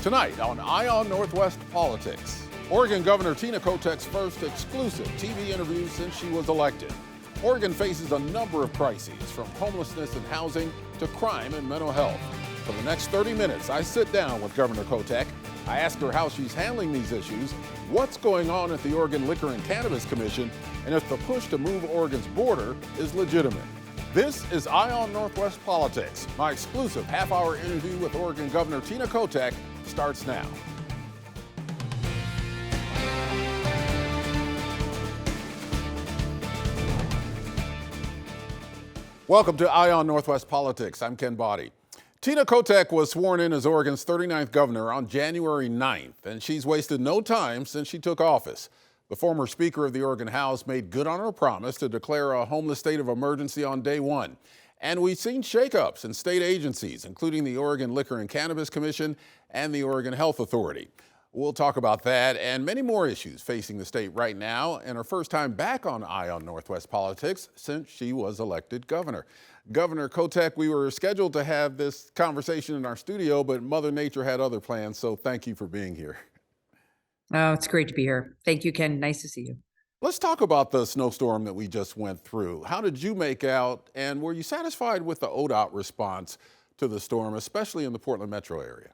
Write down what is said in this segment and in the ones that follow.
Tonight on Ion Northwest Politics, Oregon Governor Tina Kotek's first exclusive TV interview since she was elected. Oregon faces a number of crises, from homelessness and housing to crime and mental health. For the next 30 minutes, I sit down with Governor Kotek. I ask her how she's handling these issues, what's going on at the Oregon Liquor and Cannabis Commission, and if the push to move Oregon's border is legitimate. This is Ion Northwest Politics. My exclusive half-hour interview with Oregon Governor Tina Kotek starts now. Welcome to Ion Northwest Politics. I'm Ken Boddie. Tina Kotek was sworn in as Oregon's 39th governor on January 9th, and she's wasted no time since she took office. The former Speaker of the Oregon House made good on her promise to declare a homeless state of emergency on day one. And we've seen shakeups in state agencies, including the Oregon Liquor and Cannabis Commission and the Oregon Health Authority. We'll talk about that and many more issues facing the state right now, and her first time back on Ion Northwest Politics since she was elected governor. Governor Kotek, we were scheduled to have this conversation in our studio, but Mother Nature had other plans, so thank you for being here. Oh, it's great to be here. Thank you, Ken. Nice to see you. Let's talk about the snowstorm that we just went through. How did you make out, and were you satisfied with the ODOT response to the storm, especially in the Portland metro area?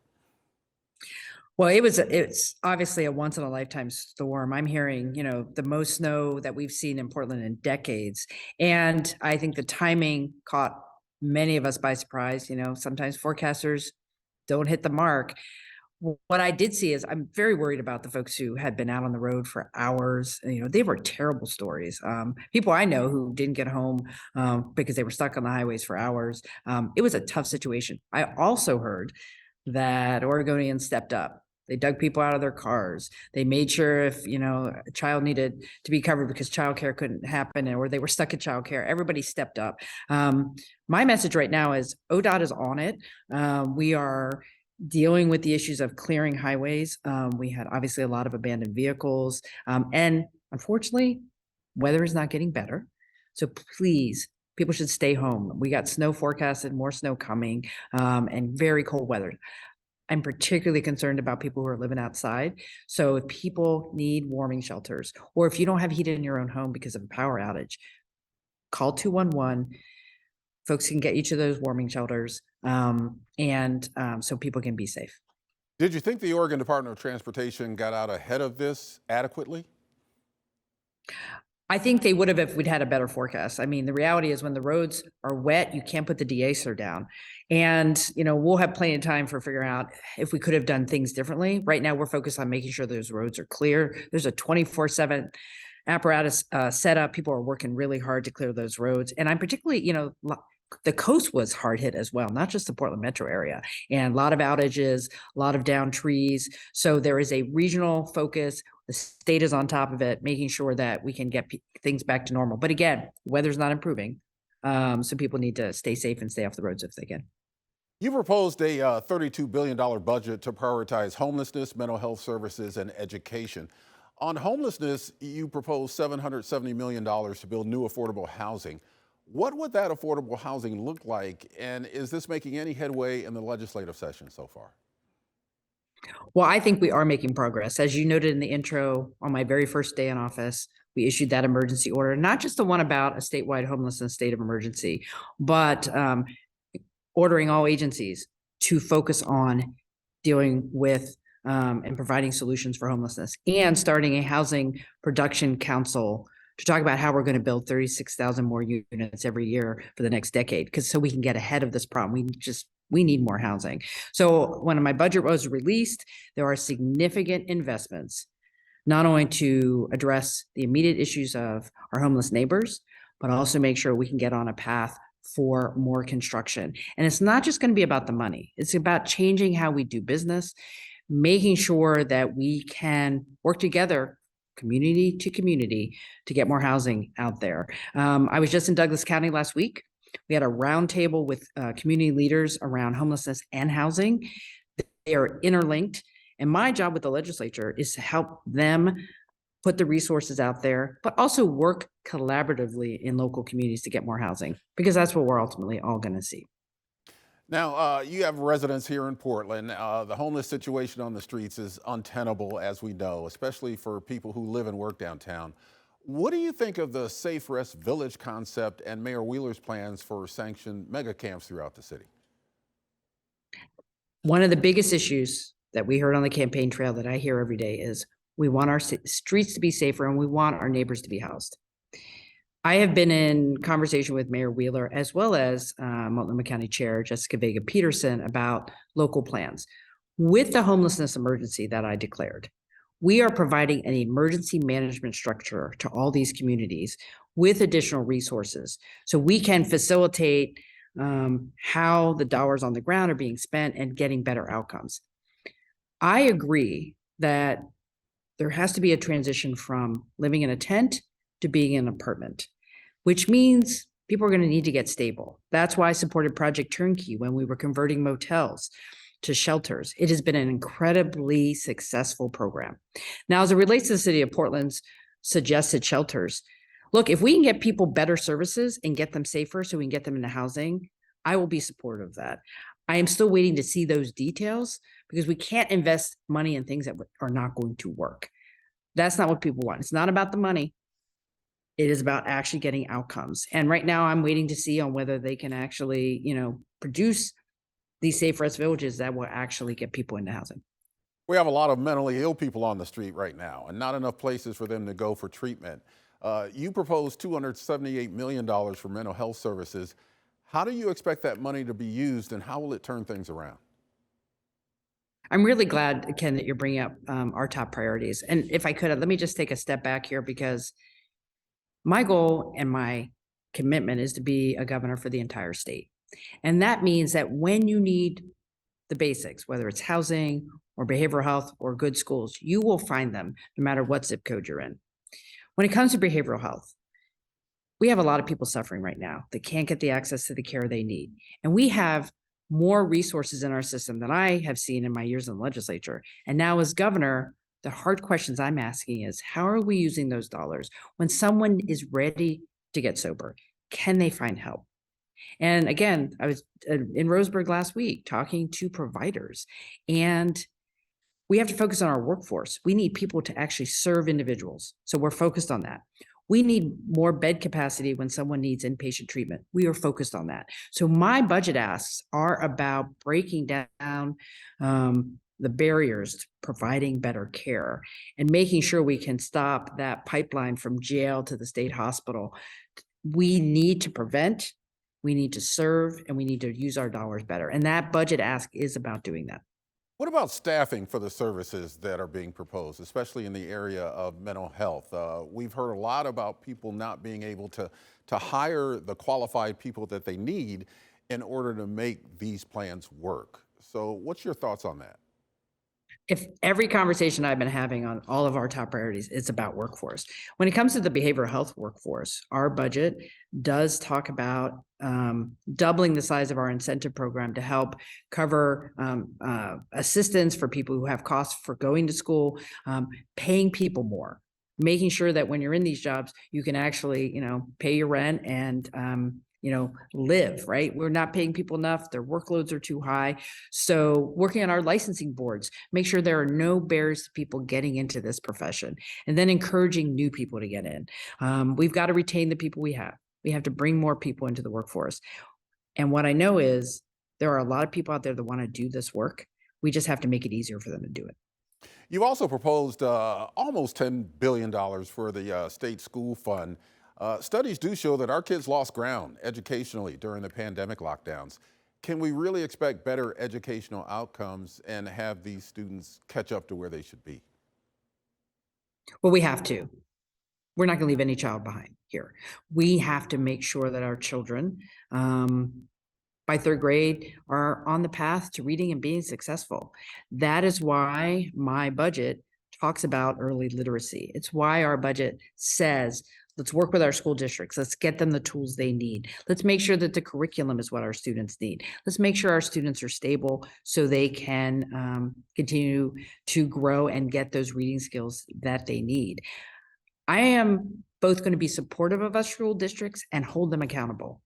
Well, it's obviously a once in a lifetime storm. I'm hearing, the most snow that we've seen in Portland in decades. And I think the timing caught many of us by surprise. Sometimes forecasters don't hit the mark. What I did see is I'm very worried about the folks who had been out on the road for hours. They were terrible stories. People I know who didn't get home because they were stuck on the highways for hours. It was a tough situation. I also heard that Oregonians stepped up. They dug people out of their cars. They made sure if, a child needed to be covered because childcare couldn't happen or they were stuck at childcare, everybody stepped up. My message right now is ODOT is on it. We are dealing with the issues of clearing highways. We had obviously a lot of abandoned vehicles. And unfortunately, weather is not getting better. So please, people should stay home. We got snow forecasted, more snow coming, and very cold weather. I'm particularly concerned about people who are living outside. So if people need warming shelters, or if you don't have heat in your own home because of a power outage, call 211. Folks can get each of those warming shelters, so people can be safe. Did you think the Oregon Department of Transportation got out ahead of this adequately? I think they would have if we'd had a better forecast. I mean, the reality is when the roads are wet, you can't put the de-icer down. And, we'll have plenty of time for figuring out if we could have done things differently. Right now, we're focused on making sure those roads are clear. There's a 24/7 apparatus set up. People are working really hard to clear those roads. And I'm particularly, the coast was hard hit as well, not just the Portland metro area, and a lot of outages, a lot of downed trees. So there is a regional focus. The state is on top of it, making sure that we can get things back to normal. But again, weather's not improving. So people need to stay safe and stay off the roads if they can. You proposed a $32 billion budget to prioritize homelessness, mental health services, and education. On homelessness, you proposed $770 million to build new affordable housing. What would that affordable housing look like? And is this making any headway in the legislative session so far? Well, I think we are making progress. As you noted in the intro, on my very first day in office, we issued that emergency order, not just the one about a statewide homelessness state of emergency, but ordering all agencies to focus on dealing with and providing solutions for homelessness, and starting a housing production council to talk about how we're going to build 36,000 more units every year for the next decade, so we can get ahead of this problem. We need more housing. So when my budget was released, there are significant investments, not only to address the immediate issues of our homeless neighbors, but also make sure we can get on a path for more construction. And it's not just going to be about the money. It's about changing how we do business, making sure that we can work together community to community to get more housing out there. I was just in Douglas County last week. We had a roundtable with community leaders around homelessness and housing. They are interlinked. And my job with the legislature is to help them put the resources out there, but also work collaboratively in local communities to get more housing, because that's what we're ultimately all going to see. Now, you have residents here in Portland. The homeless situation on the streets is untenable, as we know, especially for people who live and work downtown. What do you think of the Safe Rest Village concept and Mayor Wheeler's plans for sanctioned mega camps throughout the city? One of the biggest issues that we heard on the campaign trail that I hear every day is we want our streets to be safer and we want our neighbors to be housed. I have been in conversation with Mayor Wheeler as well as Multnomah County Chair Jessica Vega Peterson about local plans. With the homelessness emergency that I declared, we are providing an emergency management structure to all these communities with additional resources so we can facilitate how the dollars on the ground are being spent and getting better outcomes. I agree that there has to be a transition from living in a tent to being in an apartment, which means people are going to need to get stable. That's why I supported Project Turnkey when we were converting motels to shelters. It has been an incredibly successful program. Now, as it relates to the city of Portland's suggested shelters, look, if we can get people better services and get them safer so we can get them into housing, I will be supportive of that. I am still waiting to see those details because we can't invest money in things that are not going to work. That's not what people want. It's not about the money. It is about actually getting outcomes. And right now I'm waiting to see on whether they can actually, produce these safe rest villages that will actually get people into housing. We have a lot of mentally ill people on the street right now and not enough places for them to go for treatment. You proposed $278 million for mental health services. How do you expect that money to be used and how will it turn things around? I'm really glad, Ken, that you're bringing up our top priorities. And if I could, let me just take a step back here because my goal and my commitment is to be a governor for the entire state. And that means that when you need the basics, whether it's housing or behavioral health or good schools, you will find them no matter what zip code you're in. When it comes to behavioral health, we have a lot of people suffering right now that can't get the access to the care they need. And we have more resources in our system than I have seen in my years in the legislature. And now as governor, the hard questions I'm asking is, how are we using those dollars? When someone is ready to get sober, can they find help? And again, I was in Roseburg last week talking to providers, and we have to focus on our workforce. We need people to actually serve individuals. So we're focused on that. We need more bed capacity when someone needs inpatient treatment. We are focused on that. So my budget asks are about breaking down the barriers to providing better care and making sure we can stop that pipeline from jail to the state hospital. We need to prevent, we need to serve, and we need to use our dollars better. And that budget ask is about doing that. What about staffing for the services that are being proposed, especially in the area of mental health? We've heard a lot about people not being able to hire the qualified people that they need in order to make these plans work. So what's your thoughts on that? If every conversation I've been having on all of our top priorities, it's about workforce. When it comes to the behavioral health workforce, our budget does talk about doubling the size of our incentive program to help cover assistance for people who have costs for going to school, paying people more, making sure that when you're in these jobs, you can actually, pay your rent and live, right? We're not paying people enough. Their workloads are too high. So working on our licensing boards, make sure there are no barriers to people getting into this profession, and then encouraging new people to get in. We've got to retain the people we have. We have to bring more people into the workforce. And what I know is there are a lot of people out there that want to do this work. We just have to make it easier for them to do it. You also proposed almost $10 billion for the state school fund. Studies do show that our kids lost ground educationally during the pandemic lockdowns. Can we really expect better educational outcomes and have these students catch up to where they should be? Well, we have to. We're not going to leave any child behind here. We have to make sure that our children by third grade are on the path to reading and being successful. That is why my budget talks about early literacy. It's why our budget says, let's work with our school districts. Let's get them the tools they need. Let's make sure that the curriculum is what our students need. Let's make sure our students are stable so they can continue to grow and get those reading skills that they need. I am both going to be supportive of our school districts and hold them accountable.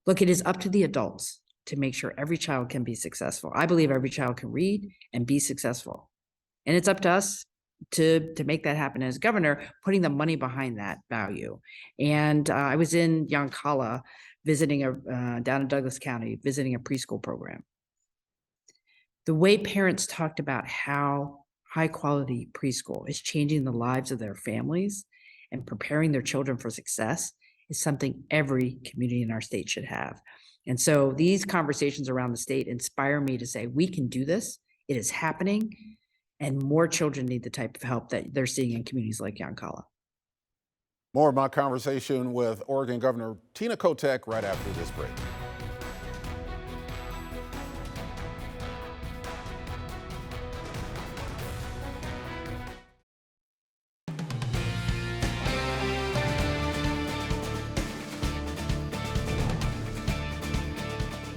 Look, it is up to the adults to make sure every child can be successful. I believe every child can read and be successful. And it's up to us to make that happen as governor, putting the money behind that value. And I was in Yoncalla visiting down in Douglas County, visiting a preschool program. The way parents talked about how high quality preschool is changing the lives of their families and preparing their children for success is something every community in our state should have. And so these conversations around the state inspire me to say, we can do this. It is happening. And more children need the type of help that they're seeing in communities like Yoncalla. More of my conversation with Oregon Governor Tina Kotek right after this break.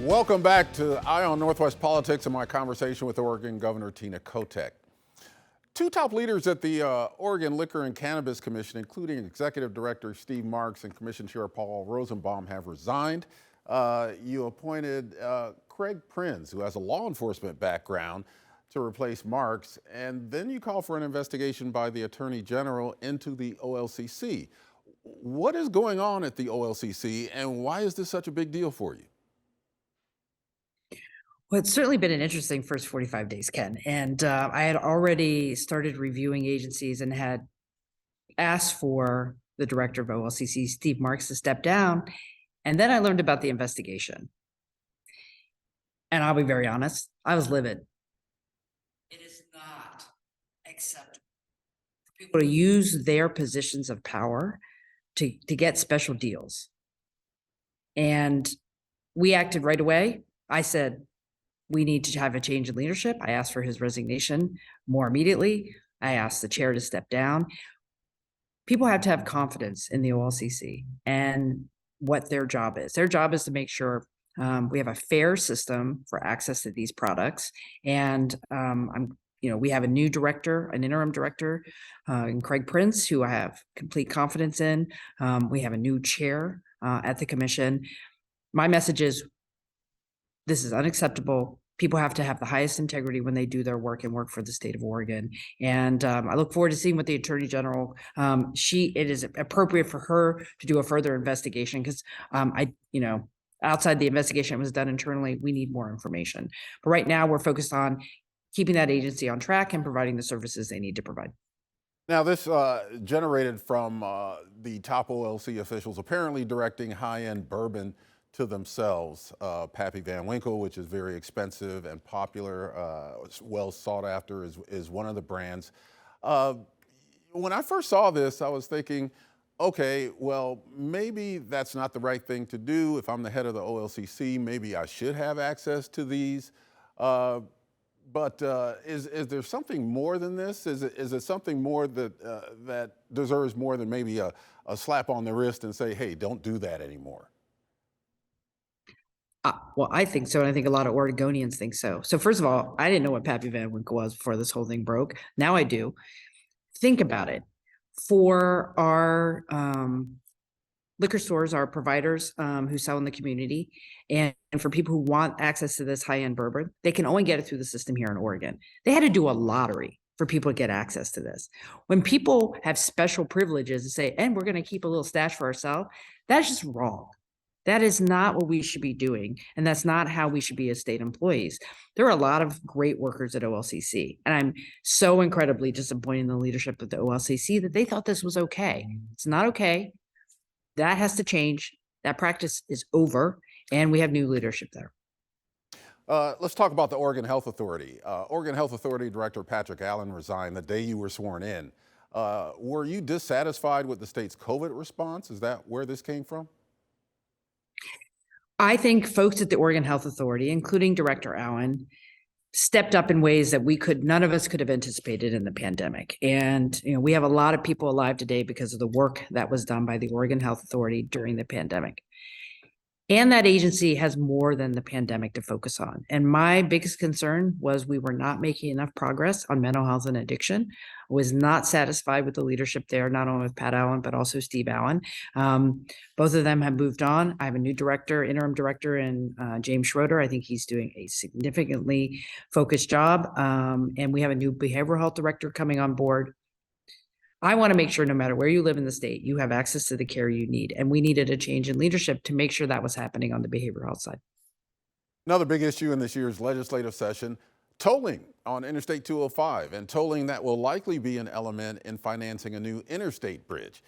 Welcome back to Eye on Northwest Politics and my conversation with Oregon Governor Tina Kotek. Two top leaders at the Oregon Liquor and Cannabis Commission, including Executive Director Steve Marks and Commission Chair Paul Rosenbaum, have resigned. You appointed Craig Prinz, who has a law enforcement background, to replace Marks, and then you call for an investigation by the Attorney General into the OLCC. What is going on at the OLCC, and why is this such a big deal for you? Well, it's certainly been an interesting first 45 days, Ken. And I had already started reviewing agencies and had asked for the director of OLCC, Steve Marks, to step down. And then I learned about the investigation. And I'll be very honest, I was livid. It is not acceptable for people to use their positions of power to get special deals. And we acted right away. I said, we need to have a change in leadership. I asked for his resignation more immediately. I asked the chair to step down. People have to have confidence in the OLCC and what their job is. Their job is to make sure we have a fair system for access to these products. And we have a new director, an interim director, in Craig Prinz, who I have complete confidence in. We have a new chair at the commission. My message is, this is unacceptable. People have to have the highest integrity when they do their work and work for the state of Oregon. And I look forward to seeing what the Attorney General, it is appropriate for her to do a further investigation because outside the investigation that was done internally, we need more information. But right now we're focused on keeping that agency on track and providing the services they need to provide. Now, this generated from the top OLC officials apparently directing high-end bourbon to themselves. Pappy Van Winkle, which is very expensive and popular, well sought after, is one of the brands. When I first saw this, I was thinking, okay, well, maybe that's not the right thing to do. If I'm the head of the OLCC, maybe I should have access to these. But is there something more than this? Is it something more that deserves more than maybe a slap on the wrist and say, hey, don't do that anymore? Well, I think so, and I think a lot of Oregonians think so. So first of all, I didn't know what Pappy Van Winkle was before this whole thing broke. Now I do. Think about it. For our liquor stores, our providers who sell in the community, and for people who want access to this high-end bourbon, they can only get it through the system here in Oregon. They had to do a lottery for people to get access to this. When people have special privileges and say, and we're going to keep a little stash for ourselves, that's just wrong. That is not what we should be doing. And that's not how we should be as state employees. There are a lot of great workers at OLCC. And I'm so incredibly disappointed in the leadership of the OLCC that they thought this was okay. It's not okay. That has to change. That practice is over. And we have new leadership there. Let's talk about the Oregon Health Authority. Oregon Health Authority Director Patrick Allen resigned the day you were sworn in. Were you dissatisfied with the state's COVID response? Is that where this came from? I think folks at the Oregon Health Authority, including Director Allen, stepped up in ways that none of us could have anticipated in the pandemic. And we have a lot of people alive today because of the work that was done by the Oregon Health Authority during the pandemic. And that agency has more than the pandemic to focus on. And my biggest concern was we were not making enough progress on mental health and addiction. I was not satisfied with the leadership there, not only with Pat Allen, but also Steve Allen. Both of them have moved on. I have a new director, interim director, in James Schroeder. I think he's doing a significantly focused job. And we have a new behavioral health director coming on board. I want to make sure no matter where you live in the state, you have access to the care you need. And we needed a change in leadership to make sure that was happening on the behavioral health side. Another big issue in this year's legislative session, tolling on Interstate 205, and tolling that will likely be an element in financing a new interstate bridge.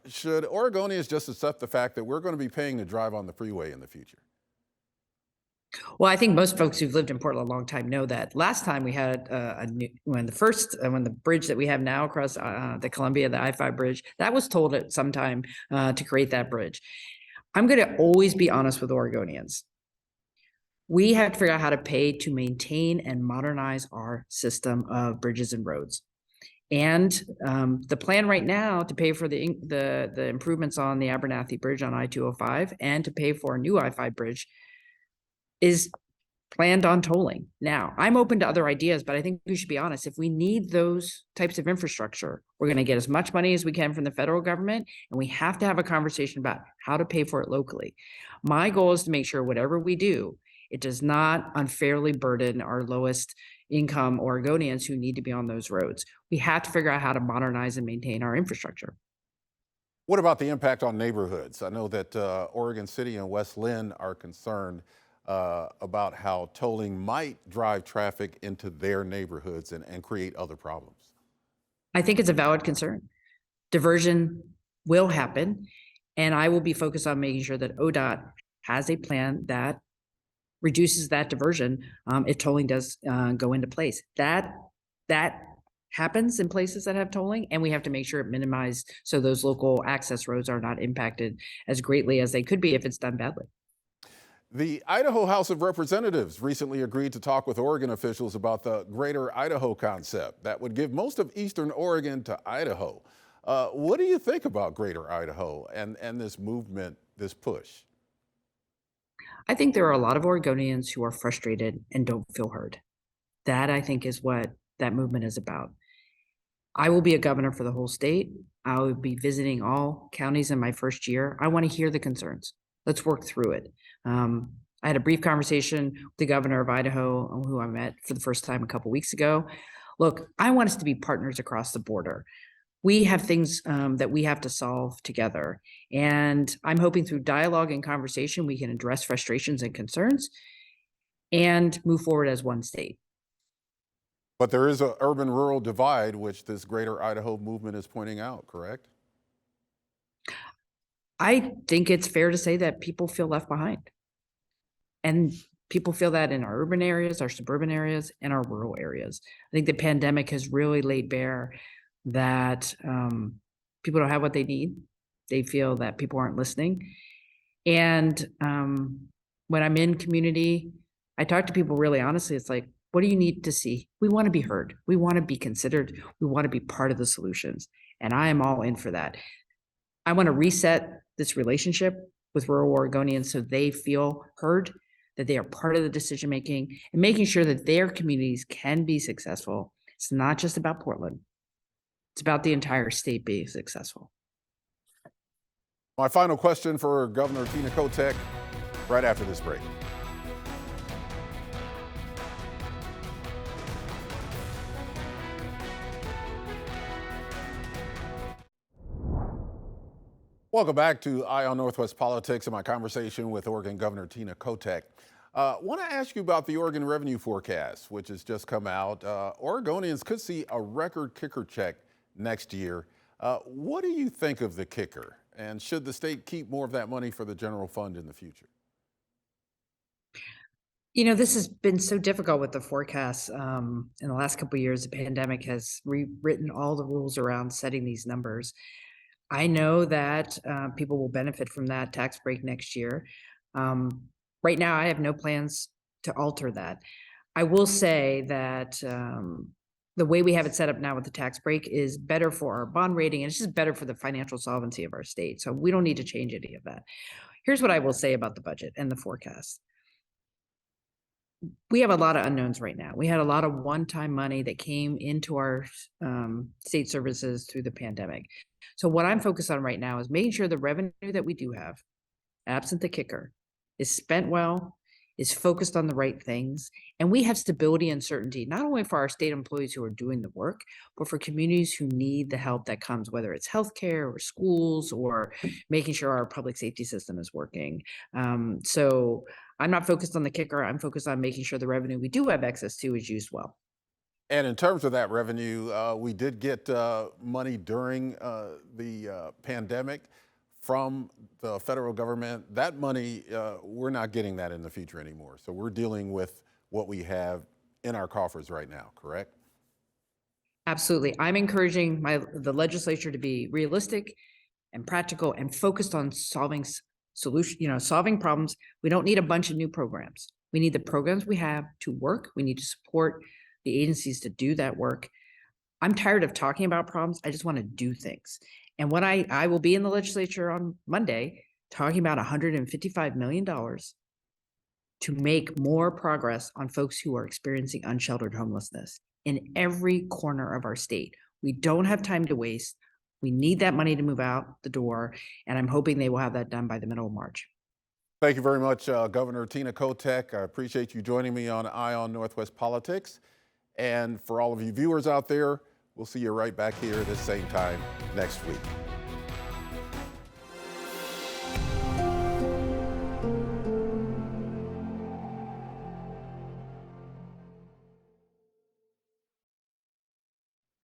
Should Oregonians just accept the fact that we're going to be paying to drive on the freeway in the future? Well, I think most folks who've lived in Portland a long time know that last time we had when the bridge that we have now across the Columbia, the I-5 bridge, that was tolled at some time to create that bridge. I'm going to always be honest with Oregonians. We have to figure out how to pay to maintain and modernize our system of bridges and roads. And the plan right now to pay for the improvements on the Abernathy Bridge on I-205 and to pay for a new I-5 bridge is planned on tolling. Now, I'm open to other ideas, but I think we should be honest. If we need those types of infrastructure, we're going to get as much money as we can from the federal government, and we have to have a conversation about how to pay for it locally. My goal is to make sure whatever we do, it does not unfairly burden our lowest income Oregonians who need to be on those roads. We have to figure out how to modernize and maintain our infrastructure. What about the impact on neighborhoods? I know that Oregon City and West Linn are concerned about how tolling might drive traffic into their neighborhoods and create other problems. I think it's a valid concern. Diversion will happen, and I will be focused on making sure that ODOT has a plan that reduces that diversion if tolling does go into place. That happens in places that have tolling, and we have to make sure it minimized so those local access roads are not impacted as greatly as they could be if it's done badly. The Idaho House of Representatives recently agreed to talk with Oregon officials about the Greater Idaho concept that would give most of Eastern Oregon to Idaho. What do you think about Greater Idaho and this movement, this push? I think there are a lot of Oregonians who are frustrated and don't feel heard. That, I think, is what that movement is about. I will be a governor for the whole state. I will be visiting all counties in my first year. I want to hear the concerns. Let's work through it. I had a brief conversation with the governor of Idaho, who I met for the first time a couple weeks ago. Look, I want us to be partners across the border. We have things that we have to solve together. And I'm hoping through dialogue and conversation, we can address frustrations and concerns and move forward as one state. But there is an urban-rural divide, which this Greater Idaho movement is pointing out, correct? I think it's fair to say that people feel left behind. And people feel that in our urban areas, our suburban areas, and our rural areas. I think the pandemic has really laid bare that people don't have what they need. They feel that people aren't listening. And when I'm in community, I talk to people really honestly. It's like, what do you need to see? We want to be heard. We want to be considered. We want to be part of the solutions. And I am all in for that. I want to reset this relationship with rural Oregonians so they feel heard, that they are part of the decision making, and making sure that their communities can be successful. It's not just about Portland. It's about the entire state being successful. My final question for Governor Tina Kotek right after this break. Welcome back to Eye on Northwest Politics and my conversation with Oregon Governor Tina Kotek. Want to ask you about the Oregon revenue forecast, which has just come out. Oregonians could see a record kicker check next year. What do you think of the kicker? And should the state keep more of that money for the general fund in the future? You know, this has been so difficult with the forecasts. In the last couple of years, the pandemic has rewritten all the rules around setting these numbers. I know that people will benefit from that tax break next year. Right now, I have no plans to alter that. I will say that the way we have it set up now with the tax break is better for our bond rating, and it's just better for the financial solvency of our state. So we don't need to change any of that. Here's what I will say about the budget and the forecast. We have a lot of unknowns right now. We had a lot of one-time money that came into our state services through the pandemic. So what I'm focused on right now is making sure the revenue that we do have, absent the kicker, is spent well, is focused on the right things, and we have stability and certainty, not only for our state employees who are doing the work, but for communities who need the help that comes, whether it's healthcare or schools or making sure our public safety system is working. So I'm not focused on the kicker. I'm focused on making sure the revenue we do have access to is used well. And in terms of that revenue, we did get money during the pandemic from the federal government. That money, we're not getting that in the future anymore. So we're dealing with what we have in our coffers right now, correct? Absolutely. I'm encouraging the legislature to be realistic and practical and focused on solving problems. We don't need a bunch of new programs. We need the programs we have to work. We need to support the agencies to do that work. I'm tired of talking about problems. I just want to do things. And what I will be in the legislature on Monday talking about $155 million to make more progress on folks who are experiencing unsheltered homelessness in every corner of our state. We don't have time to waste. We need that money to move out the door, and I'm hoping they will have that done by the middle of March. Thank you very much, Governor Tina Kotek. I appreciate you joining me on Eye on Northwest Politics. And for all of you viewers out there, we'll see you right back here at the same time next week.